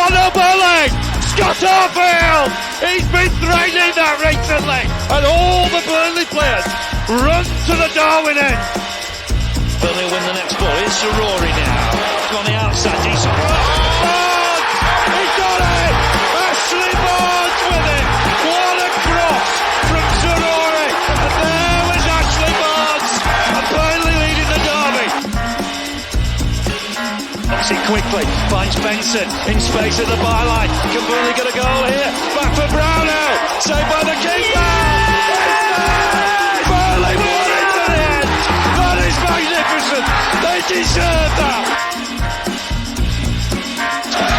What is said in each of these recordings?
1-0 Burnley! Scott Arfield! He's been threatening that recently, and all the Burnley players run to the Darwin end. Burnley win the next ball. Here's Rory now. On the outside, decent. Barnes! He got it! Ashley Barnes with it! What a cross from Rory! And there was Ashley Barnes! And Burnley leading the derby. Knocks it quickly, finds Benson in space at the byline. Can Burnley get a goal here? Back for Brownell, saved by the keeper. Burnley won it to the end. That is magnificent. They deserve that.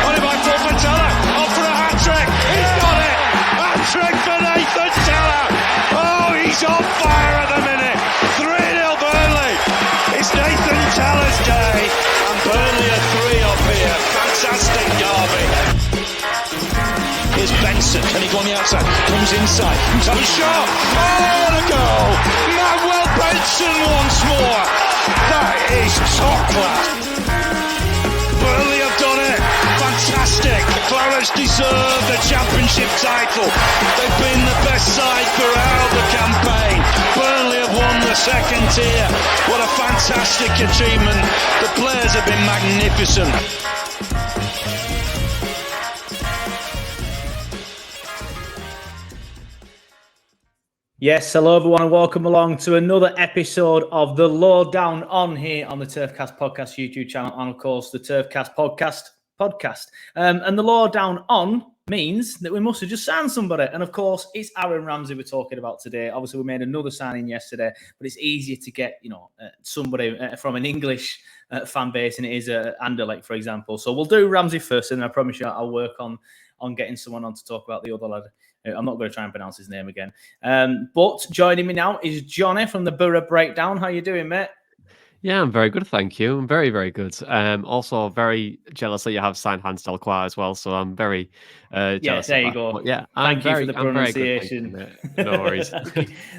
On by Paul for Tella, off for a hat-trick. He's got it. Hat-trick for Nathan Tella. Oh, he's on fire at the minute. 3-0 Burnley. It's Nathan Tella's day. And Burnley are 3 up here. Fantastic derby. Here's Benson. Can he go on the outside? Comes inside. Top shot. Oh, the goal. Manuel Benson once more. That is top class. Burnley have done it. Fantastic. Clarence deserve the championship title. They've been the best side throughout the campaign. Burnley have won the second tier. What a fantastic achievement. The players have been magnificent. Yes, hello everyone and welcome along to another episode of the Lowdown on here on the Turfcast Podcast YouTube channel and of course the Turfcast Podcast. And the Lowdown on means that we must have just signed somebody. And of course, it's Aaron Ramsey we're talking about today. Obviously, we made another signing yesterday, but it's easier to get, somebody from an English fan base than it is Anderlecht, for example. So we'll do Ramsey first, and I promise you I'll work on getting someone on to talk about the other lad. I'm not going to try and pronounce his name again. But joining me now is Johnny from the Borough Breakdown. How you doing, mate? Yeah, I'm very good, thank you. I'm very, very good. Also very jealous that you have signed Hans Delcroix as well, so I'm very jealous. Yes, there you go. But yeah, thank you for the pronunciation. No worries.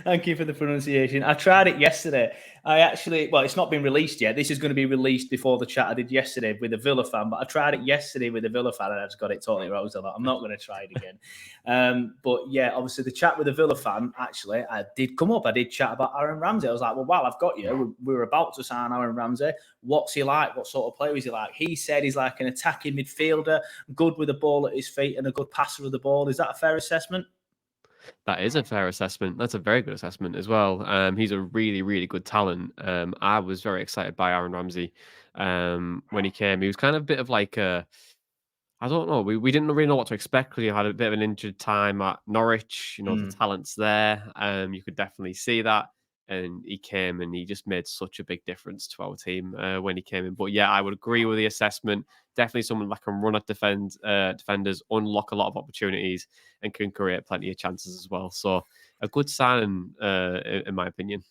Thank you for the pronunciation. I tried it yesterday. It's not been released yet. This is going to be released before the chat I did yesterday with a Villa fan, but I tried it yesterday with a Villa fan and I just got it totally wrong. So I'm not going to try it again. But yeah, obviously the chat with a Villa fan, actually, I did come up. I did chat about Aaron Ramsey. I was like, well, while I've got you, we were about to sign Aaron Ramsey. What's he like? What sort of player is he like? He said he's like an attacking midfielder, good with the ball at his feet and a good passer of the ball. Is that a fair assessment? That is a fair assessment. That's a very good assessment as well. He's a really, really good talent. I was very excited by Aaron Ramsey when he came. He was kind of a bit of like I don't know. We didn't really know what to expect because he had a bit of an injured time at Norwich. The talent's there. You could definitely see that. And he came and he just made such a big difference to our team when he came in. But yeah, I would agree with the assessment. Definitely someone that can run at defenders, unlock a lot of opportunities, and can create plenty of chances as well. So a good signing, in my opinion.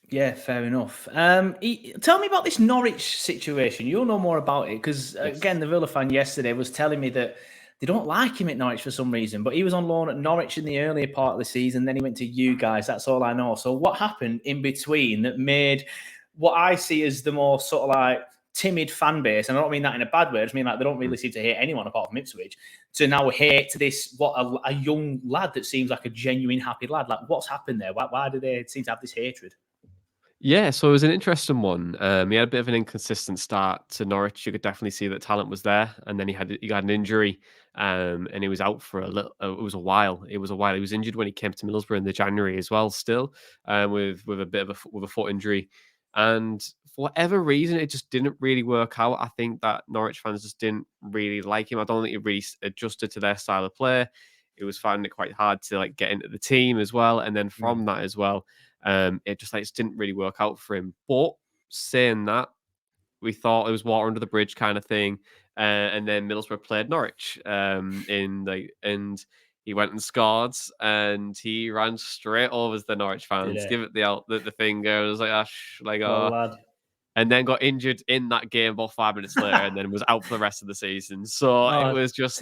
Yeah, fair enough. Tell me about this Norwich situation. You'll know more about it because, again, the Villa fan yesterday was telling me that they don't like him at Norwich for some reason, but he was on loan at Norwich in the earlier part of the season. Then he went to you guys. That's all I know. So what happened in between that made what I see as the more sort of like timid fan base, and I don't mean that in a bad way, I just mean like they don't really seem to hate anyone apart from Ipswich, to now hate this, a young lad that seems like a genuine happy lad. Like what's happened there? Why do they seem to have this hatred? Yeah, so it was an interesting one. He had a bit of an inconsistent start to Norwich. You could definitely see that talent was there, and then he got an injury, and he was out for a little. It was a while. He was injured when he came to Middlesbrough in the January as well. Still, with a bit of a foot injury, and for whatever reason, it just didn't really work out. I think that Norwich fans just didn't really like him. I don't think he really adjusted to their style of play. He was finding it quite hard to get into the team as well, and then from that as well. It just didn't really work out for him. But saying that, we thought it was water under the bridge kind of thing. And then Middlesbrough played Norwich, and he went and scored, and he ran straight over the Norwich fans, give it the finger. It was like, lad. And then got injured in that game about 5 minutes later, and then was out for the rest of the season. So it was just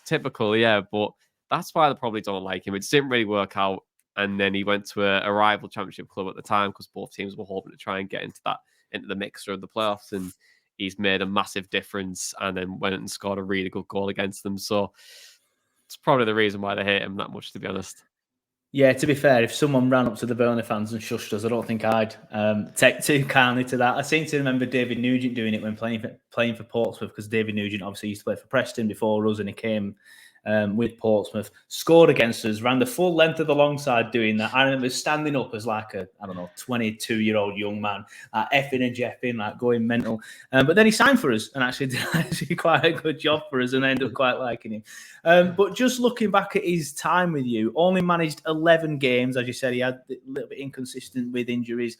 typical, yeah. But that's why they probably don't like him. It just didn't really work out. And then he went to a rival championship club at the time because both teams were hoping to try and get into the mixer of the playoffs. And he's made a massive difference and then went and scored a really good goal against them. So it's probably the reason why they hate him that much, to be honest. Yeah, to be fair, if someone ran up to the Burnley fans and shushed us, I don't think I'd take too kindly to that. I seem to remember David Nugent doing it when playing for Portsmouth, because David Nugent obviously used to play for Preston before us, and he came with Portsmouth, scored against us, ran the full length of the long side doing that. I remember standing up as like a, 22-year-old young man, effing and jeffing, like going mental. But then he signed for us and actually did quite a good job for us, and I ended up quite liking him. But just looking back at his time with you, only managed 11 games. As you said, he had a little bit inconsistent with injuries.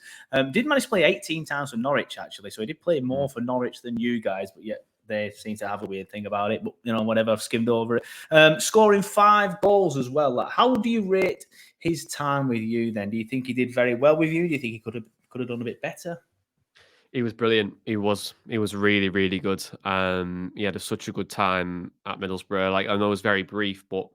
Did manage to play 18 times for Norwich, actually. So he did play more for Norwich than you guys, but yet they seem to have a weird thing about it. But, whatever, I've skimmed over it. Scoring 5 goals as well. Like, how do you rate his time with you then? Do you think he did very well with you? Do you think he could have done a bit better? He was brilliant. He was really, really good. He had such a good time at Middlesbrough. Like, I know it was very brief, but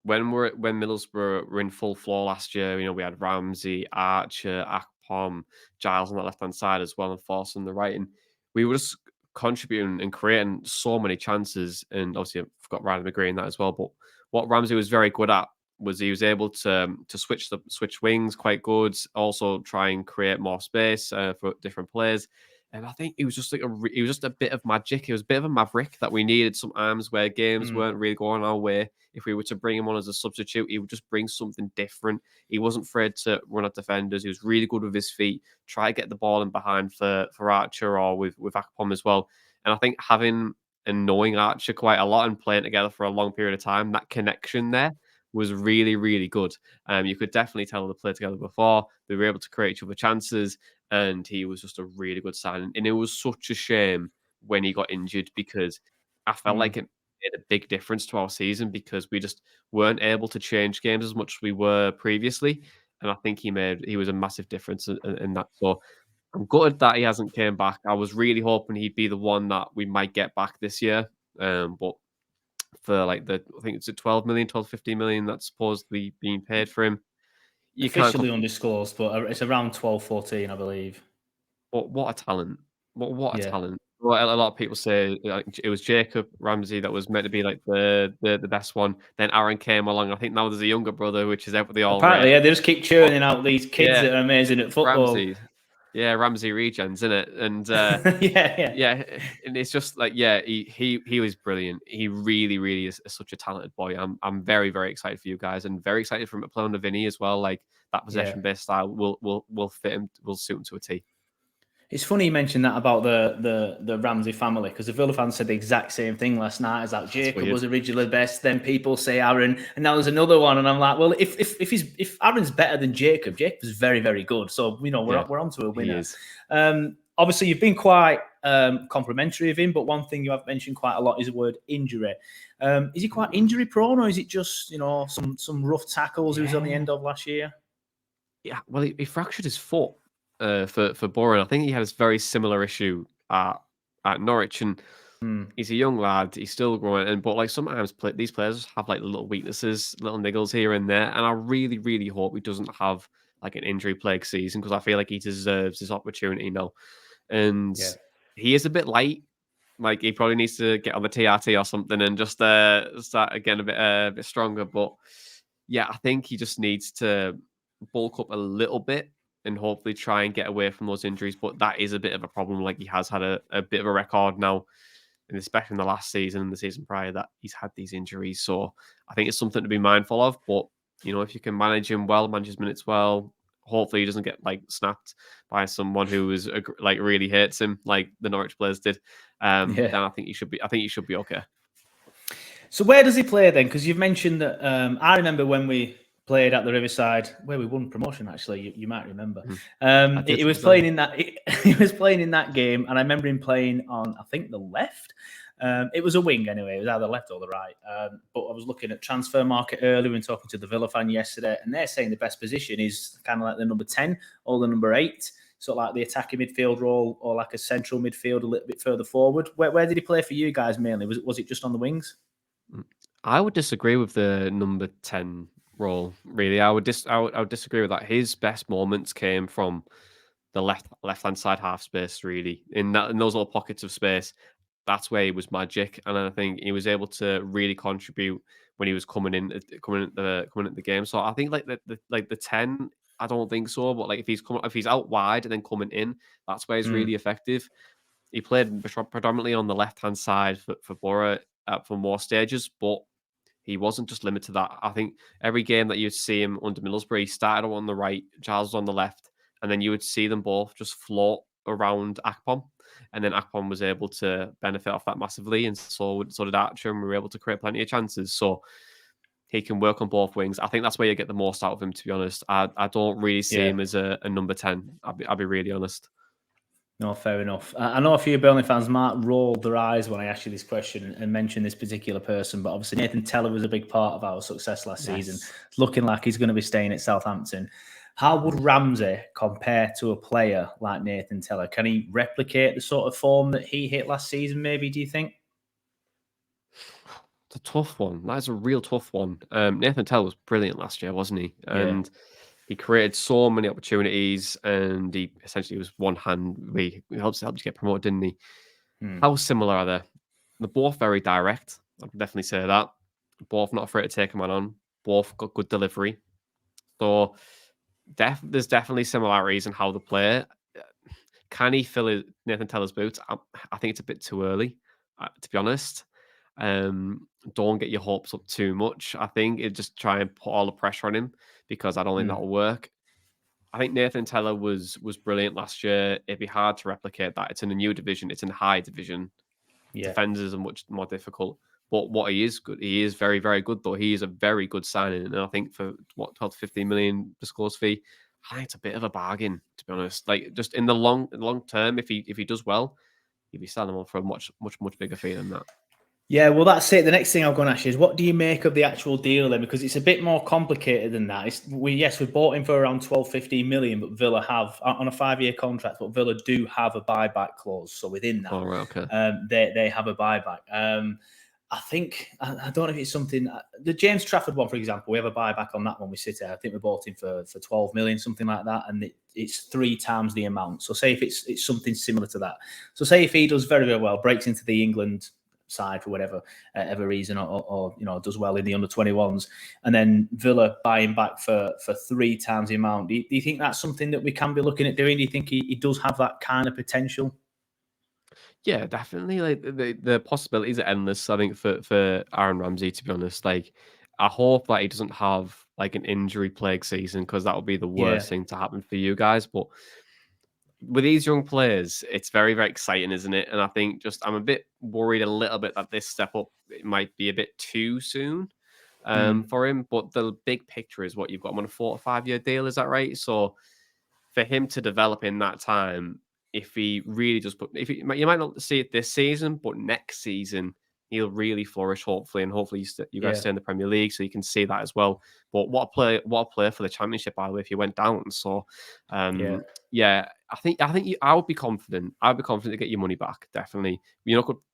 when Middlesbrough were in full floor last year, we had Ramsey, Archer, Akpom, Giles on the left hand side as well, and Force on the right, and we were just contributing and creating so many chances. And obviously, I forgot Ryan McGree in that as well. But what Ramsey was very good at was he was able to switch wings quite good. Also, try and create more space for different players. And I think he was just he was just a bit of magic. He was a bit of a maverick that we needed sometimes where games weren't really going our way. If we were to bring him on as a substitute, he would just bring something different. He wasn't afraid to run at defenders. He was really good with his feet. Try to get the ball in behind for Archer or with Akpom as well. And I think having and knowing Archer quite a lot and playing together for a long period of time, that connection there was really, really good. You could definitely tell they played together before. They were able to create each other chances, and he was just a really good signing. And it was such a shame when he got injured, because I felt like it made a big difference to our season, because we just weren't able to change games as much as we were previously. And I think he was a massive difference in that. So I'm gutted that he hasn't came back. I was really hoping he'd be the one that we might get back this year. But for like I think it's a 12 million, 12, 15 million that's supposedly being paid for him. You Officially undisclosed, but it's around 12, 14, I believe. What a talent. What a Yeah. talent. Well, a lot of people say like, it was Jacob Ramsey that was meant to be like the best one. Then Aaron came along. I think now there's a younger brother, which is everybody all Apparently, rate. yeah, they just keep churning out these kids that are amazing at football. Ramsey regens, isn't it? And yeah, and it's just like he was brilliant. He really, really is such a talented boy. I'm very, very excited for you guys, and very excited for him to play under Vinny as well. Like that possession based style will fit him, will suit him to a T. It's funny you mentioned that about the Ramsey family, because the Villa fans said the exact same thing last night. As that Jacob was originally best, then people say Aaron, and now there's another one, and I'm like, well, if Aaron's better than Jacob is very, very good. So we're onto a winner. Obviously, you've been quite complimentary of him, but one thing you have mentioned quite a lot is the word injury. Is he quite injury prone, or is it just some rough tackles he was on the end of last year? Yeah, well, he fractured his foot. For Boren, I think he had a very similar issue at Norwich, and he's a young lad. He's still growing, but like sometimes these players have like little weaknesses, little niggles here and there. And I really, really hope he doesn't have like an injury plague season, because I feel like he deserves his opportunity now. And he is a bit light. Like he probably needs to get on the TRT or something and just start again a bit stronger. But yeah, I think he just needs to bulk up a little bit and hopefully try and get away from those injuries. But that is a bit of a problem. Like he has had a bit of a record now, and especially in the last season and the season prior, that he's had these injuries. So I think it's something to be mindful of. But if you can manage him well, manage his minutes well, hopefully he doesn't get like snapped by someone who is like really hates him, like the Norwich players did. Then I think he should be. I think he should be okay. So where does he play then? Because you've mentioned that. I remember when we played at the Riverside, where we won promotion. Actually, you might remember. He was playing in that. He was playing in that game, and I remember him playing on, I think, the left. It was a wing anyway. It was either left or the right. But I was looking at transfer market earlier and talking to the Villa fan yesterday, and they're saying the best position is kind of like the number 10 or the number 8. So like the attacking midfield role, or like a central midfield a little bit further forward. Where did he play for you guys mainly? Was it just on the wings? I would disagree with the number 10 role. Really, I would disagree with that. His best moments came from the left-hand side half space, really. In those little pockets of space, that's where he was magic. And I think he was able to really contribute when he was coming at the game. So I think like the 10, I don't think so. But like if he's out wide and then coming in, that's where he's really effective. He played predominantly on the left-hand side for Borough for more stages, but he wasn't just limited to that. I think every game that you'd see him under Middlesbrough, he started on the right, Giles was on the left, and then you would see them both just float around Akpom. And then Akpom was able to benefit off that massively, and so did Archer, and we were able to create plenty of chances. So he can work on both wings. I think that's where you get the most out of him, to be honest. I don't really see him as a number 10. I'll be really honest. No, fair enough. I know a few Burnley fans might roll their eyes when I ask you this question and mention this particular person, but obviously Nathan Tella was a big part of our success last season. It's looking like he's going to be staying at Southampton. How would Ramsey compare to a player like Nathan Tella? Can he replicate the sort of form that he hit last season, maybe, do you think? It's a tough one. That is a real tough one. Nathan Tella was brilliant last year, wasn't he? And he created so many opportunities, and he essentially was one hand. He helped you get promoted, didn't he? How similar are they? They're both very direct. I'd definitely say that. Both not afraid to take a man on. Both got good delivery. So there's definitely similarities in how they play. Can he fill Nathan Tella's boots? I think it's a bit too early, to be honest. Don't get your hopes up too much. I think it just try and put all the pressure on him, because I don't think that'll work. I think Nathan Tella was brilliant last year. It'd be hard to replicate that. It's in a new division. It's in a high division. Defenders are much more difficult. But what he is good, he is very, very good, though. He is a very good signing. And I think for 12 to 15 million disclosed fee, I think it's a bit of a bargain, to be honest. Like, just in the long term, if he does well, you'd be selling him for a much bigger fee than that. Yeah, well, that's it. The next thing I'm going to ask you is, what do you make of the actual deal then? Because it's a bit more complicated than that. We bought him for around 12, 15 million, but Villa have, on a 5-year contract, but Villa do have a buyback clause. So within that, they have a buyback. I think, I don't know if it's something, the James Trafford one, for example, we have a buyback on that one. We sit there, I think we bought him for 12 million, something like that. And it's 3 times the amount. So say if it's something similar to that. So say if he does very, very well, breaks into the England side for whatever reason, or does well in the under-21s, and then Villa buying back for 3 times the amount. Do you think that's something that we can be looking at doing? Do you think he does have that kind of potential? Yeah, definitely. Like the possibilities are endless, I think, for Aaron Ramsey, to be honest. Like, I hope that he doesn't have like an injury plague season, because that would be the worst thing to happen for you guys. But with these young players, it's very, very exciting, isn't it? And I think I'm a bit worried a little bit that this step up, it might be a bit too soon for him. But the big picture is what you've got him on a 4 or 5 year deal. Is that right? So for him to develop in that time, if he really just you might not see it this season, but next season he'll really flourish, hopefully, and hopefully you guys stay in the Premier League, so you can see that as well. But what a player for the Championship, by the way, if he went down. So I would be confident. I'd be confident to get your money back, definitely.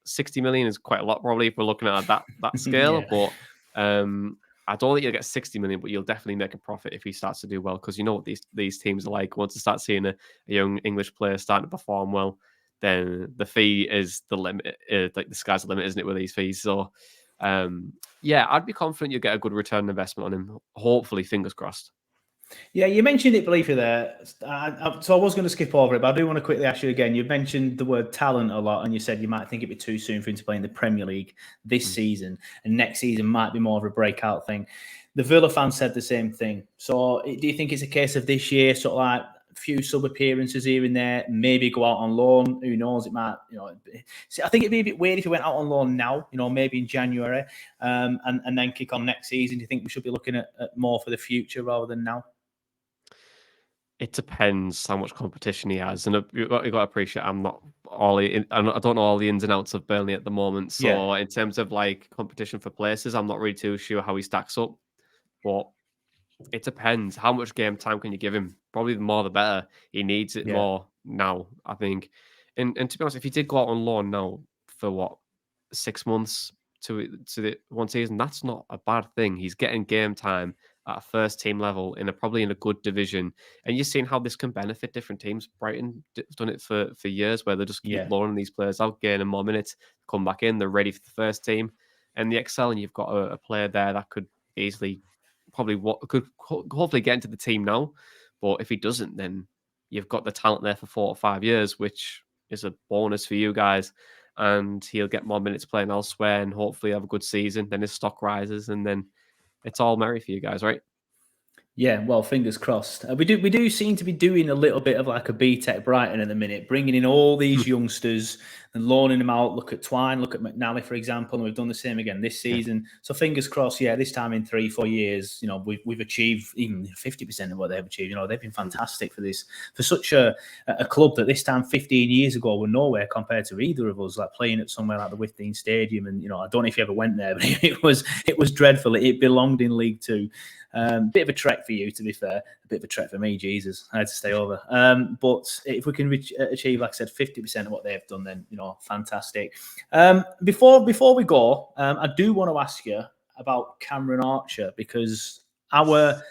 60 million is quite a lot, probably, if we're looking at that scale. But I don't think you'll get 60 million, but you'll definitely make a profit if he starts to do well, because you know what these teams are like. Once you start seeing a young English player starting to perform well, then the fee is the limit. Like, the sky's the limit, isn't it, with these fees? So, I'd be confident you'll get a good return on investment on him. Hopefully, fingers crossed. Yeah, you mentioned it briefly there. So I was going to skip over it, but I do want to quickly ask you again. You mentioned the word talent a lot, and you said you might think it'd be too soon for him to play in the Premier League this season, and next season might be more of a breakout thing. The Villa fans said the same thing. So do you think it's a case of this year, sort of like a few sub appearances here and there, maybe go out on loan? Who knows? It might, I think it'd be a bit weird if he went out on loan now, maybe in January, and then kick on next season. Do you think we should be looking at more for the future rather than now? It depends how much competition he has, and you've got to appreciate I don't know all the ins and outs of Burnley at the moment. So in terms of like competition for places, I'm not really too sure how he stacks up. But it depends. How much game time can you give him? Probably the more the better. He needs it more now, I think. And to be honest, if he did go out on loan now for 6 months to the one season, that's not a bad thing. He's getting game time at first team level probably in a good division, and you're seeing how this can benefit different teams. Brighton have done it for years, where they just keep Yeah. loaning these players out, gaining more minutes, come back in, they're ready for the first team, and the excel, and you've got a player there that could easily, probably could hopefully get into the team now, but if he doesn't, then you've got the talent there for 4 or 5 years, which is a bonus for you guys. And he'll get more minutes playing elsewhere and hopefully have a good season. Then his stock rises and then it's all merry for you guys, right? Yeah, well, fingers crossed. We do seem to be doing a little bit of like a B-Tech Brighton at the minute, bringing in all these youngsters and loaning them out. Look at Twine, look at McNally, for example, and we've done the same again this season. So fingers crossed, this time in 3-4 years, we've achieved even 50% of what they've achieved. They've been fantastic for such a club that this time 15 years ago were nowhere compared to either of us, like playing at somewhere like the Withdean Stadium. And, I don't know if you ever went there, but it was dreadful. It belonged in League Two. Bit of a trek for you, to be fair. A bit of a trek for me, Jesus. I had to stay over. But if we can achieve, like I said, 50% of what they've done, then, fantastic. Before we go, I do want to ask you about Cameron Archer, because our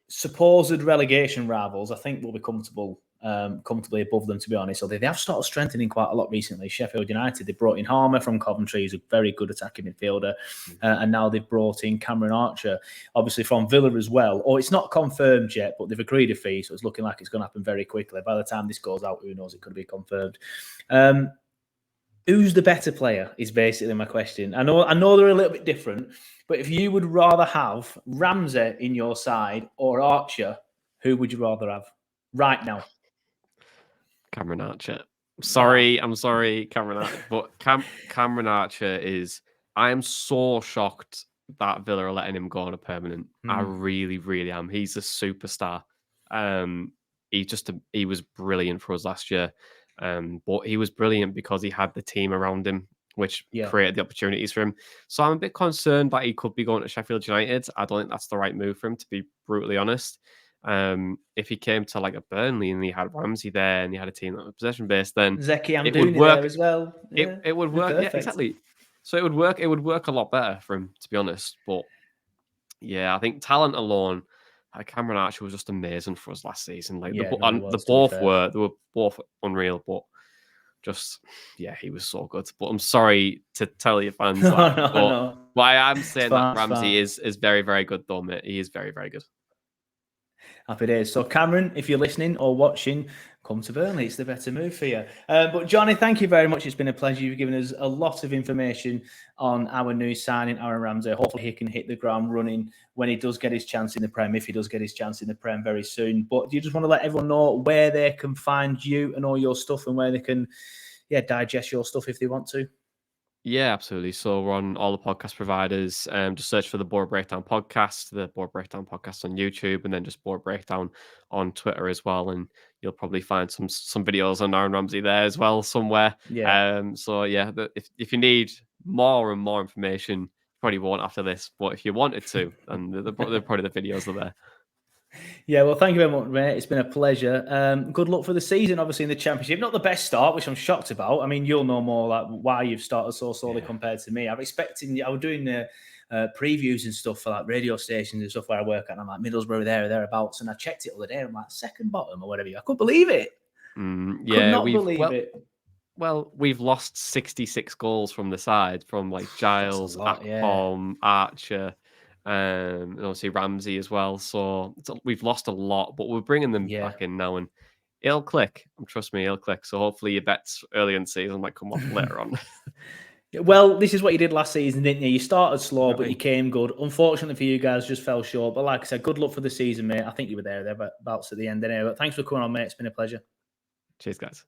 supposed relegation rivals, I think, will be comfortably above them, to be honest. So they have started strengthening quite a lot recently. Sheffield United, they brought in Harmer from Coventry, who's a very good attacking midfielder, and now they've brought in Cameron Archer, obviously from Villa as well. Or it's not confirmed yet, but they've agreed a fee, so it's looking like it's going to happen very quickly. By the time this goes out, who knows, it could be confirmed. Who's the better player is basically my question. I know they're a little bit different, but if you would rather have Ramsey in your side or Archer, who would you rather have right now? Cameron Archer. I'm sorry, Cameron Archer. But Cameron Archer is... I am so shocked that Villa are letting him go on a permanent. I really, really am. He's a superstar. He was brilliant for us last year. But he was brilliant because he had the team around him, which created the opportunities for him. So I'm a bit concerned that he could be going to Sheffield United. I don't think that's the right move for him, to be brutally honest. If he came to like a Burnley and he had Ramsey there and he had a team that was possession based, then it would work there as well. It would work. Yeah, exactly. So it would work. It would work a lot better for him, to be honest. But yeah, I think talent alone, Cameron Archer was just amazing for us last season. Like they were both unreal, but just he was so good. But I'm sorry to tell your fans that. No. But I am saying that Ramsey is very, very good, though, mate. He is very, very good. Happy days. So Cameron, if you're listening or watching, come to Burnley. It's the better move for you. But Johnny, thank you very much. It's been a pleasure. You've given us a lot of information on our new signing, Aaron Ramsey. Hopefully he can hit the ground running when he does get his chance in the Prem, if he does get his chance in the Prem very soon. But do you just want to let everyone know where they can find you and all your stuff, and where they can digest your stuff if they want to? Yeah, absolutely. So we're on all the podcast providers. Just search for the Board Breakdown Podcast, the Board Breakdown Podcast on YouTube, and then just Board Breakdown on Twitter as well. And you'll probably find some videos on Aaron Ramsey there as well somewhere. Yeah. If you need more and more information, you probably won't after this. But if you wanted to, and they're probably the videos are there. Yeah, well, thank you very much, mate. It's been a pleasure. Good luck for the season, obviously, in the Championship. Not the best start, which I'm shocked about. I mean, you'll know more like why you've started so slowly compared to me. I was doing the previews and stuff for like radio stations and stuff where I work at, and I'm like Middlesbrough there or thereabouts, and I checked it the other day. I'm like second bottom or whatever. I couldn't believe it. Could not believe it. Well, we've lost 66 goals from the side, from like Giles, Akpom, Archer, and obviously Ramsey as well. So we've lost a lot, but we're bringing them back in now, and it'll click. Trust me, it'll click. So hopefully your bets early in the season might come off later on. Well, this is what you did last season, didn't you? You started slow, but you came good. Unfortunately for you guys, just fell short. But like I said, good luck for the season, mate. I think you were there, thereabouts at the end anyway. But thanks for coming on, mate. It's been a pleasure. Cheers, guys.